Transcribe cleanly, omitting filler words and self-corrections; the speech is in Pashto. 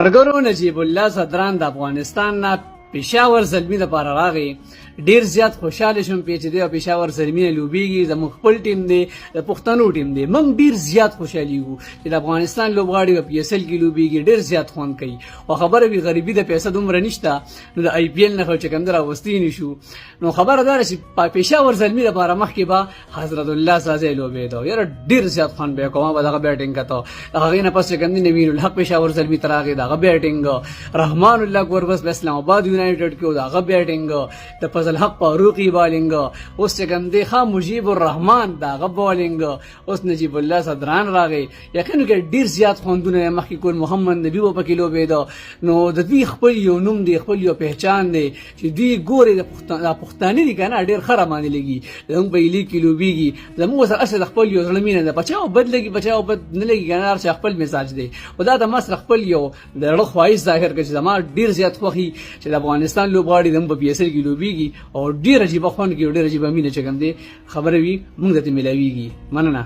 ورګرو نجیب الله صدران د افغانستان نه پېښور زلمي لپاره راغی. ډیر زیات خوشاله شوم چې د پېښور زلمي لوبیږي، زموږ خپل ټیم دی، د پښتنو ټیم دی. موږ ډیر زیات خوشالي یو چې د افغانستان لوبغاړي په پی اس ال کې لوبیږي، ډیر زیات خوند کوي. او خبره وی غریبي د پیسې دومره نشته، نو د آی پی ال نه خو چې کوم راوستي نشو. نو خبره دار چې پېښور زلمي لپاره مخکې به حضرت الله سازي لوبېدو، یاره ډیر زیات خوند به کومه به دغه بیټینګ کته. هغه نه پس کوم نبی الحق پېښور زلمي تراغه دغه بیټینګ، رحمان الله ګوربس اسلام آباد یونایټډ کې دغه بیټینګ، د فضل حق فاروقی بالینګ، اوس چې کوم دی خان مجيب الرحمن دغه بالینګ، اوس نجیب الله صدران راغی. یقینا کې ډیر زیات خوندونه مخکې کول محمد نبی په کې لوبېدو. نو د دې خپل یو نوم دی، خپل یو پہچان دی چې دوی ګوري د پښتانه دي کنه، ډیر خره باندې لګي زموږ په لیگ کې لوبېږي. زموږ سره اصل خپل یو ځل مینه ده، بچاو بد لګي بچاو بد نه لګي کنه، چې خپل مزاج دی. خدا د مصر خپل یو د رړ خواهش ظاهر کړي چې زما ډیر زیات خوخي چې د افغانستان لوبغاړي د په پی اس ال کې لوبېږي او ډیر عجیب خوند کې ډیر عجیب مینه چې کوم دی خبره وي موږ ته ملاويږي. مننه.